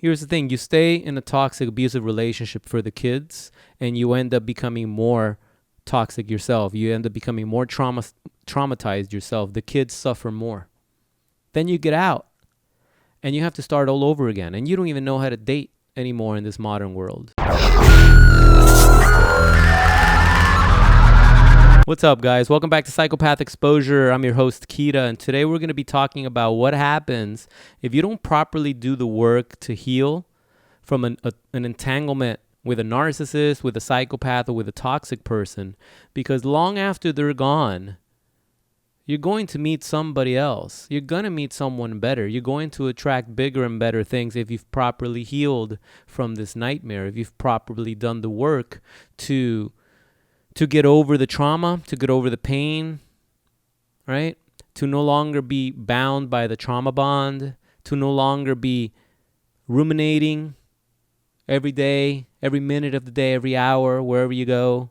Here's the thing. You stay in a toxic, abusive relationship for the kids, and you end up becoming more toxic yourself. You end up becoming more traumatized yourself. The kids suffer more. Then you get out, and you have to start all over again, and you don't even know how to date anymore in this modern world. What's up, guys? Welcome back to Psychopath Exposure. I'm your host, Kita, and today we're going to be talking about what happens if you don't properly do the work to heal from an entanglement with a narcissist, with a psychopath, or with a toxic person. Because long after they're gone, you're going to meet somebody else. You're going to meet someone better. You're going to attract bigger and better things if you've properly healed from this nightmare, if you've properly done the work to get over the trauma, to get over the pain, right? To no longer be bound by the trauma bond, to no longer be ruminating every day, every minute of the day, every hour, wherever you go.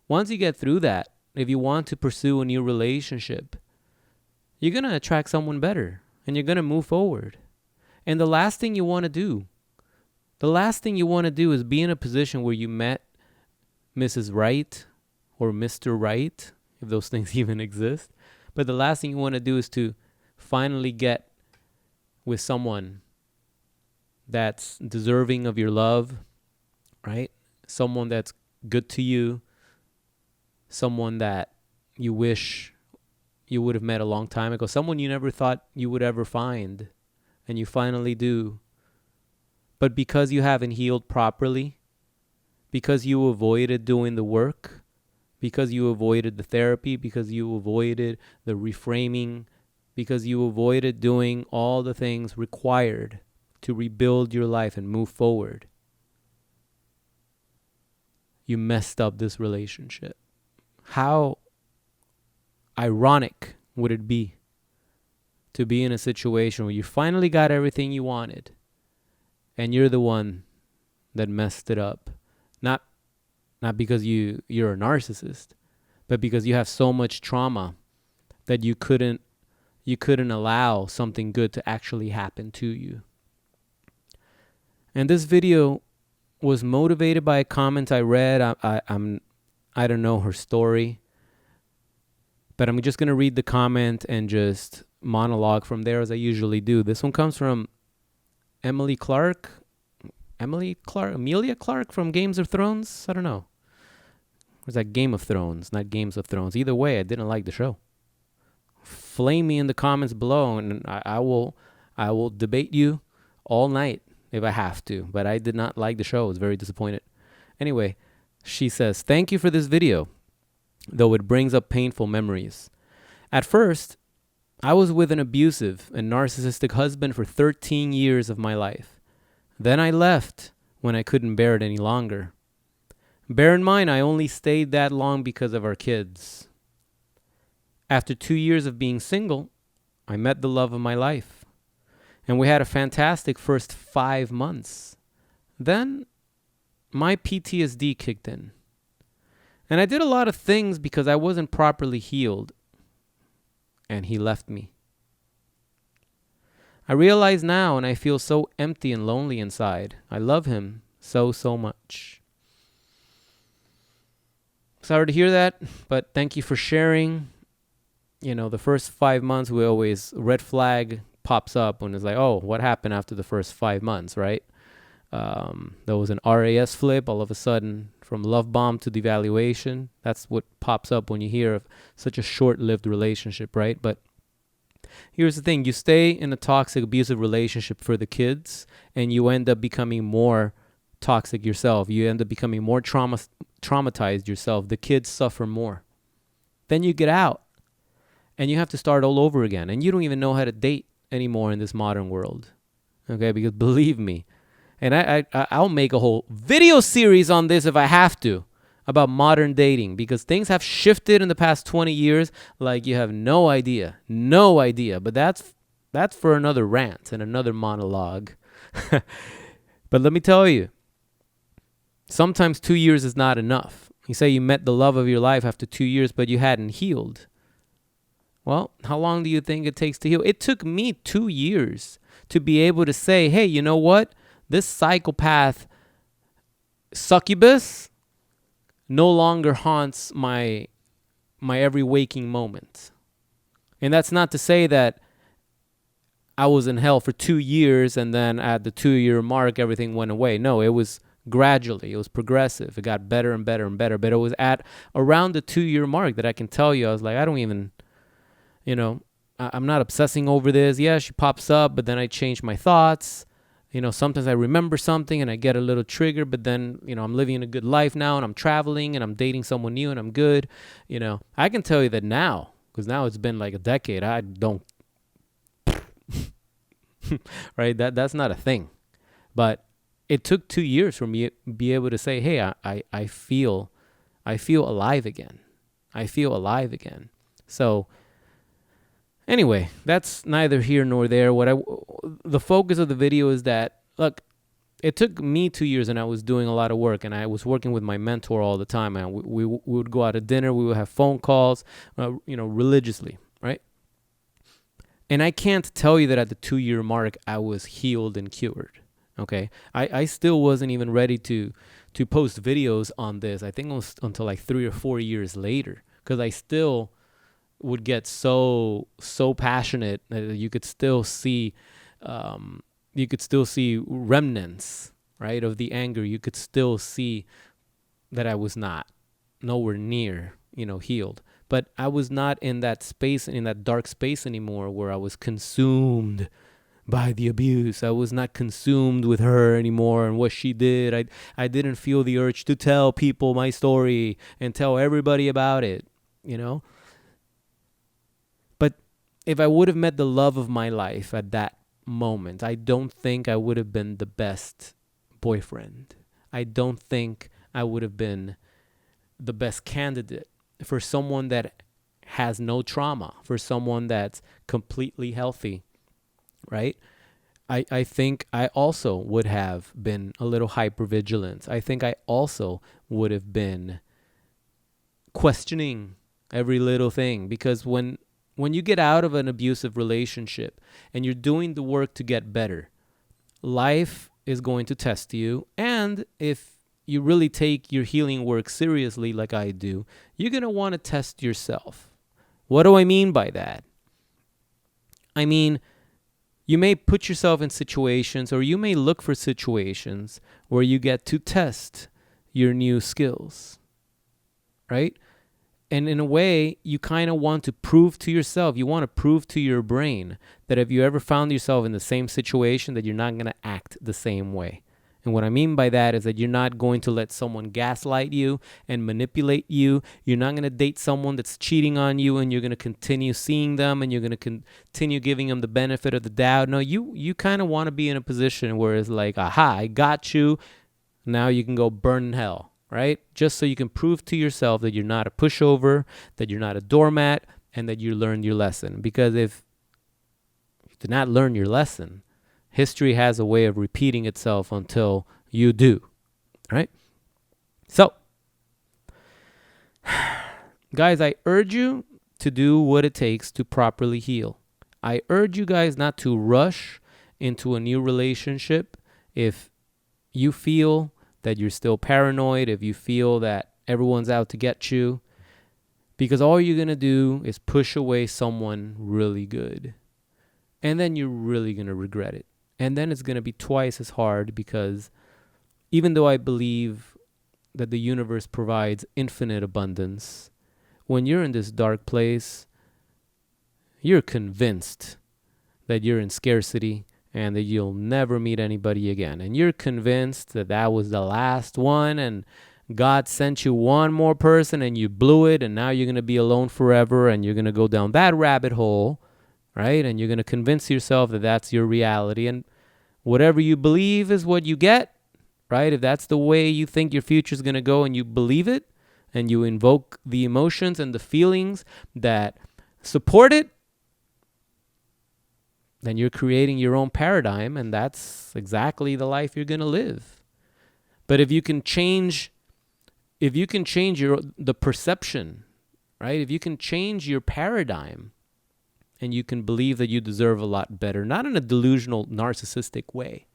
Once you get through that, if you want to pursue a new relationship, you're going to attract someone better and you're going to move forward. And the last thing you want to do is be in a position where you met Mrs. Right or Mr. Right, if those things even exist. But the last thing you want to do is to finally get with someone that's deserving of your love, right? Someone that's good to you, someone that you wish you would have met a long time ago, someone you never thought you would ever find, and you finally do. But because you haven't healed properly, because you avoided doing the work, because you avoided the therapy, because you avoided the reframing, because you avoided doing all the things required to rebuild your life and move forward, you messed up this relationship. How ironic would it be to be in a situation where you finally got everything you wanted and you're the one that messed it up? Not because you're a narcissist, but because you have so much trauma that you couldn't allow something good to actually happen to you. And this video was motivated by a comment I read. I don't know her story, but I'm just going to read the comment and just monologue from there as I usually do. This one comes from Emilia Clarke from Games of Thrones? I don't know. Or is that Game of Thrones, not Games of Thrones? Either way, I didn't like the show. Flame me in the comments below, and I will debate you all night if I have to. But I did not like the show. I was very disappointed. Anyway, she says, "Thank you for this video, though it brings up painful memories. At first, I was with an abusive and narcissistic husband for 13 years of my life. Then I left when I couldn't bear it any longer. Bear in mind, I only stayed that long because of our kids. After 2 years of being single, I met the love of my life, and we had a fantastic first 5 months. Then my PTSD kicked in, and I did a lot of things because I wasn't properly healed, and he left me. I realize now, and I feel so empty and lonely inside. I love him so much." Sorry to hear that, but thank you for sharing. You know, the first 5 months, we always, red flag pops up when it's like, oh, what happened after the first 5 months, right? There was an RAS flip all of a sudden from love bomb to devaluation. That's what pops up when you hear of such a short-lived relationship, right? But here's the thing. You stay in a toxic, abusive relationship for the kids, and you end up becoming more toxic yourself. You end up becoming more traumatized yourself. The kids suffer more. Then you get out, and you have to start all over again, and you don't even know how to date anymore in this modern world. Okay, because believe me, and I'll make a whole video series on this if I have to, about modern dating, because things have shifted in the past 20 years like you have no idea. But that's for another rant and another monologue. But let me tell you, sometimes 2 years is not enough. You say you met the love of your life after 2 years, but you hadn't healed. Well, how long do you think it takes to heal? It took me 2 years to be able to say, hey, you know what? this psychopath succubus no longer haunts my every waking moment. And that's not to say that I was in hell for 2 years and then at the 2-year mark everything went away. No, it was gradually. It was progressive. It got better and better and better. But it was at around the 2-year mark that I can tell you, I was like, I don't even, I'm not obsessing over this. Yeah, she pops up, but then I change my thoughts. Sometimes I remember something and I get a little triggered, but then, I'm living a good life now and I'm traveling and I'm dating someone new and I'm good. I can tell you that now, because now it's been like a decade. I don't, right? That's not a thing. But it took 2 years for me to be able to say, hey, I feel alive again. I feel alive again. So anyway, that's neither here nor there. The focus of the video is that, look, it took me 2 years and I was doing a lot of work and I was working with my mentor all the time. And we would go out to dinner. We would have phone calls, religiously, right? And I can't tell you that at the 2-year mark, I was healed and cured. Okay. I still wasn't even ready to post videos on this. I think it was until like 3 or 4 years later, because I still would get so passionate that you could still see remnants, right, of the anger. You could still see that I was nowhere near, healed. But I was not in that space, in that dark space anymore where I was consumed by the abuse. I was not consumed with her anymore and what she did. I didn't feel the urge to tell people my story and tell everybody about it, But if I would have met the love of my life at that moment, I don't think I would have been the best boyfriend. I don't think I would have been the best candidate for someone that has no trauma, for someone that's completely healthy, right? I think I also would have been a little hypervigilant. I think I also would have been questioning every little thing, because when you get out of an abusive relationship and you're doing the work to get better, life is going to test you. And if you really take your healing work seriously, like I do, you're going to want to test yourself. What do I mean by that? I mean, you may put yourself in situations, or you may look for situations where you get to test your new skills, right? And in a way, you kind of want to prove to yourself, you want to prove to your brain that if you ever found yourself in the same situation, that you're not going to act the same way. And what I mean by that is that you're not going to let someone gaslight you and manipulate you. You're not going to date someone that's cheating on you and you're going to continue seeing them and you're going to continue giving them the benefit of the doubt. No, you kind of want to be in a position where it's like, aha, I got you. Now you can go burn in hell, right? Just so you can prove to yourself that you're not a pushover, that you're not a doormat, and that you learned your lesson. Because if you did not learn your lesson, history has a way of repeating itself until you do, right? So, guys, I urge you to do what it takes to properly heal. I urge you guys not to rush into a new relationship if you feel that you're still paranoid, if you feel that everyone's out to get you, because all you're going to do is push away someone really good. And then you're really going to regret it. And then it's going to be twice as hard, because even though I believe that the universe provides infinite abundance, when you're in this dark place, you're convinced that you're in scarcity and that you'll never meet anybody again. And you're convinced that that was the last one and God sent you one more person and you blew it and now you're going to be alone forever and you're going to go down that rabbit hole, right? And you're going to convince yourself that that's your reality. And whatever you believe is what you get, right? If that's the way you think your future is going to go and you believe it and you invoke the emotions and the feelings that support it, then you're creating your own paradigm, and that's exactly the life you're going to live. But if you can change the perception, right? If you can change your paradigm and you can believe that you deserve a lot better, not in a delusional, narcissistic way,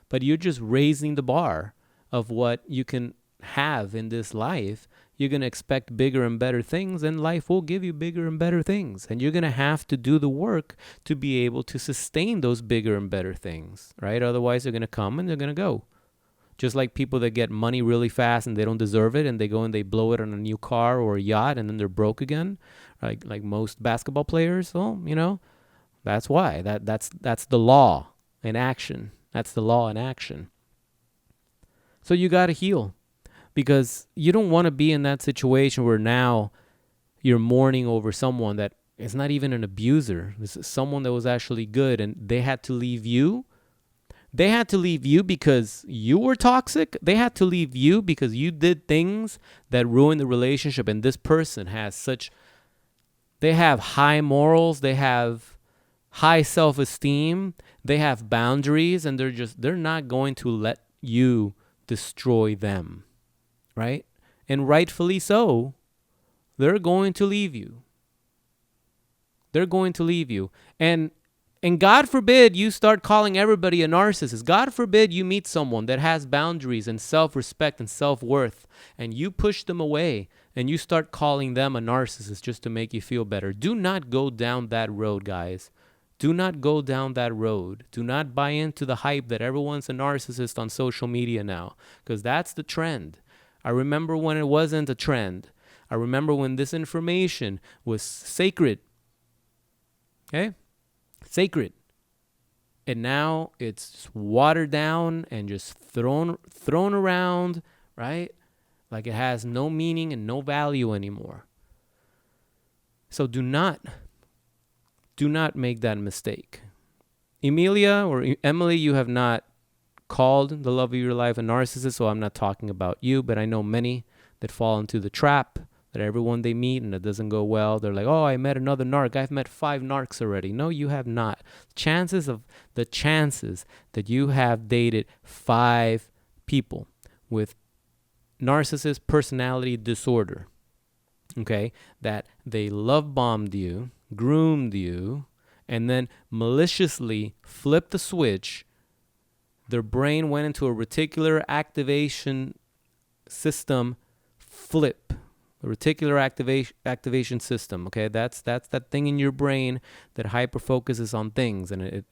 but you're just raising the bar of what you can have in this life. You're going to expect bigger and better things, and life will give you bigger and better things. And you're going to have to do the work to be able to sustain those bigger and better things, right? Otherwise, they're going to come and they're going to go. Just like people that get money really fast and they don't deserve it, and they go and they blow it on a new car or a yacht, and then they're broke again, like most basketball players. Well, that's why. That's the law in action. That's the law in action. So you got to heal, because you don't want to be in that situation where now you're mourning over someone that is not even an abuser. This is someone that was actually good, and they had to leave you. They had to leave you because you were toxic. They had to leave you because you did things that ruined the relationship. And this person they have high morals. They have high self-esteem. They have boundaries, and they're not going to let you destroy them, right? And rightfully so. They're going to leave you. They're going to leave you. And God forbid you start calling everybody a narcissist. God forbid you meet someone that has boundaries and self-respect and self-worth, and you push them away and you start calling them a narcissist just to make you feel better. Do not go down that road, guys. Do not go down that road. Do not buy into the hype that everyone's a narcissist on social media now, because that's the trend. I remember when it wasn't a trend. I remember when this information was sacred. Okay? Sacred. And now it's watered down and just thrown around, right? Like it has no meaning and no value anymore. So do not make that mistake. Emilia or Emily, you have not called the love of your life a narcissist, so I'm not talking about you, but I know many that fall into the trap, that everyone they meet and it doesn't go well, they're like, oh, I met another narc. I've met 5 narcs already. No, you have not. Chances that you have dated 5 people with narcissist personality disorder, okay, that they love bombed you, groomed you, and then maliciously flipped the switch. Their brain went into a reticular activation system flip. The reticular activation system, okay? That's that thing in your brain that hyper focuses on things, and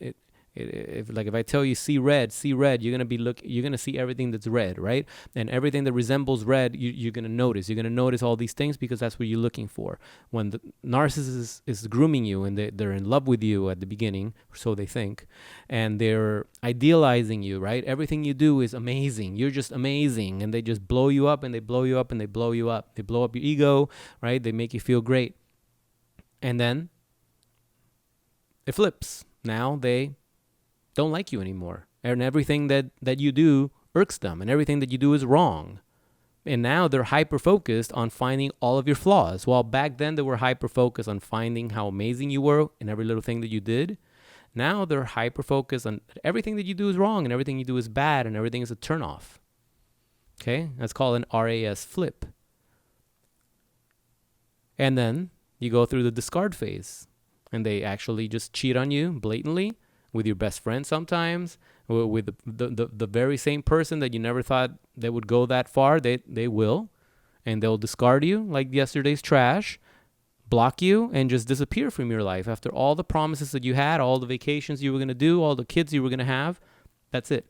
if I tell you see red, you're gonna see everything that's red, right? And everything that resembles red, you're gonna notice. You're gonna notice all these things because that's what you're looking for. When the narcissist is grooming you and they're in love with you at the beginning, so they think, and they're idealizing you, right? Everything you do is amazing. You're just amazing, and they just blow you up and they blow you up and they blow you up. They blow up your ego, right? They make you feel great, and then it flips. Now they don't like you anymore, and everything that you do irks them, and everything that you do is wrong. And now they're hyper focused on finding all of your flaws, while back then they were hyper focused on finding how amazing you were in every little thing that you did. Now they're hyper focused on everything that you do is wrong and everything you do is bad and everything is a turnoff. Okay, that's called an RAS flip. And then you go through the discard phase, and they actually just cheat on you blatantly, with your best friend sometimes, with the very same person that you never thought they would go that far. They will, and they'll discard you like yesterday's trash, block you, and just disappear from your life after all the promises that you had, all the vacations you were going to do, all the kids you were going to have. That's it.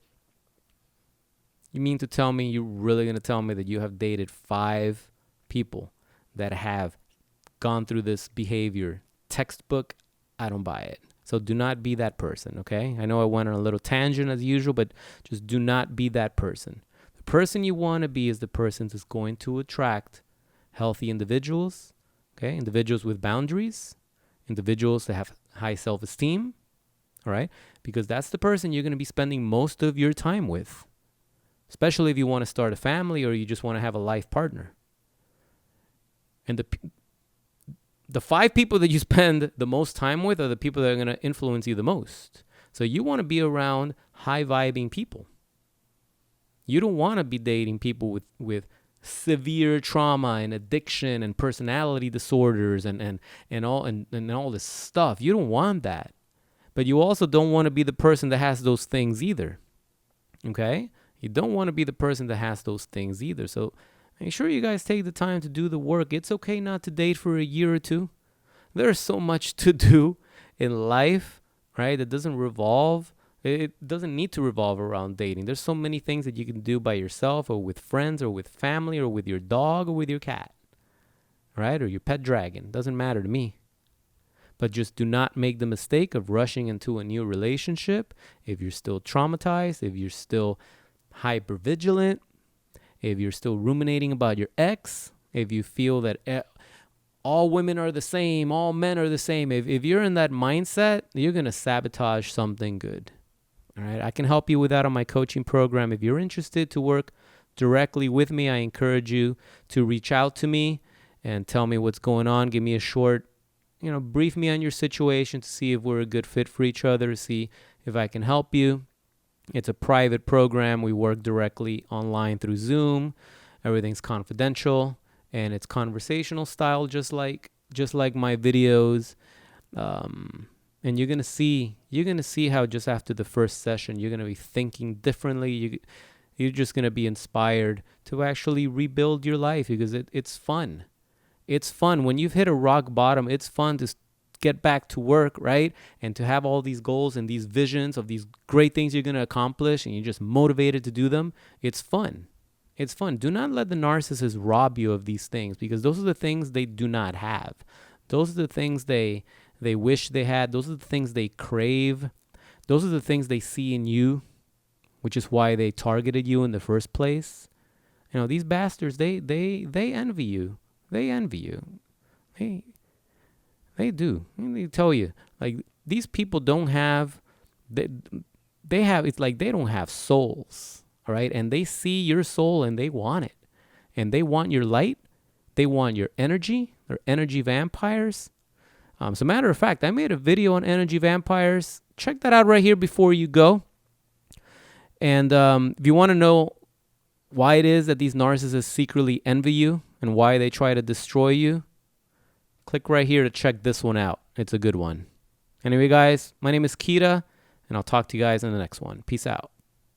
You mean to tell me, you're really going to tell me that you have dated 5 people that have gone through this behavior? Textbook, I don't buy it. So do not be that person, okay? I know I went on a little tangent as usual, but just do not be that person. The person you want to be is the person that's going to attract healthy individuals, okay? Individuals with boundaries, individuals that have high self-esteem, all right? Because that's the person you're going to be spending most of your time with, especially if you want to start a family or you just want to have a life partner. And the 5 people that you spend the most time with are the people that are going to influence you the most. So you want to be around high-vibing people. You don't want to be dating people with severe trauma and addiction and personality disorders and all this stuff. You don't want that. But you also don't want to be the person that has those things either. Okay? You don't want to be the person that has those things either. So make sure you guys take the time to do the work. It's okay not to date for a year or two. There's so much to do in life, right? It doesn't need to revolve around dating. There's so many things that you can do by yourself or with friends or with family or with your dog or with your cat, right? Or your pet dragon. Doesn't matter to me. But just do not make the mistake of rushing into a new relationship if you're still traumatized, if you're still hypervigilant, if you're still ruminating about your ex, if you feel that all women are the same, all men are the same. If you're in that mindset, you're going to sabotage something good. All right. I can help you with that on my coaching program. If you're interested to work directly with me, I encourage you to reach out to me and tell me what's going on. Give me a short, brief me on your situation to see if we're a good fit for each other, see if I can help you. It's a private program. We work directly online through Zoom. Everything's confidential and it's conversational style, just like my videos. And you're gonna see how just after the first session, you're gonna be thinking differently. You're just gonna be inspired to actually rebuild your life because it's fun. It's fun when you've hit a rock bottom. It's fun to get back to work, right? And to have all these goals and these visions of these great things you're gonna accomplish, and you're just motivated to do them. It's fun. It's fun. Do not let the narcissist rob you of these things because those are the things they do not have. Those are the things they wish they had. Those are the things they crave. Those are the things they see in you, which is why they targeted you in the first place. These bastards, they envy you. They envy you. They do. They tell you, like, these people don't have, they have, it's like they don't have souls, all right? And they see your soul and they want it. And they want your light. They want your energy. They're energy vampires. As a matter of fact, I made a video on energy vampires. Check that out right here before you go. And if you want to know why it is that these narcissists secretly envy you and why they try to destroy you, click right here to check this one out. It's a good one. Anyway, guys, my name is Kita, and I'll talk to you guys in the next one. Peace out.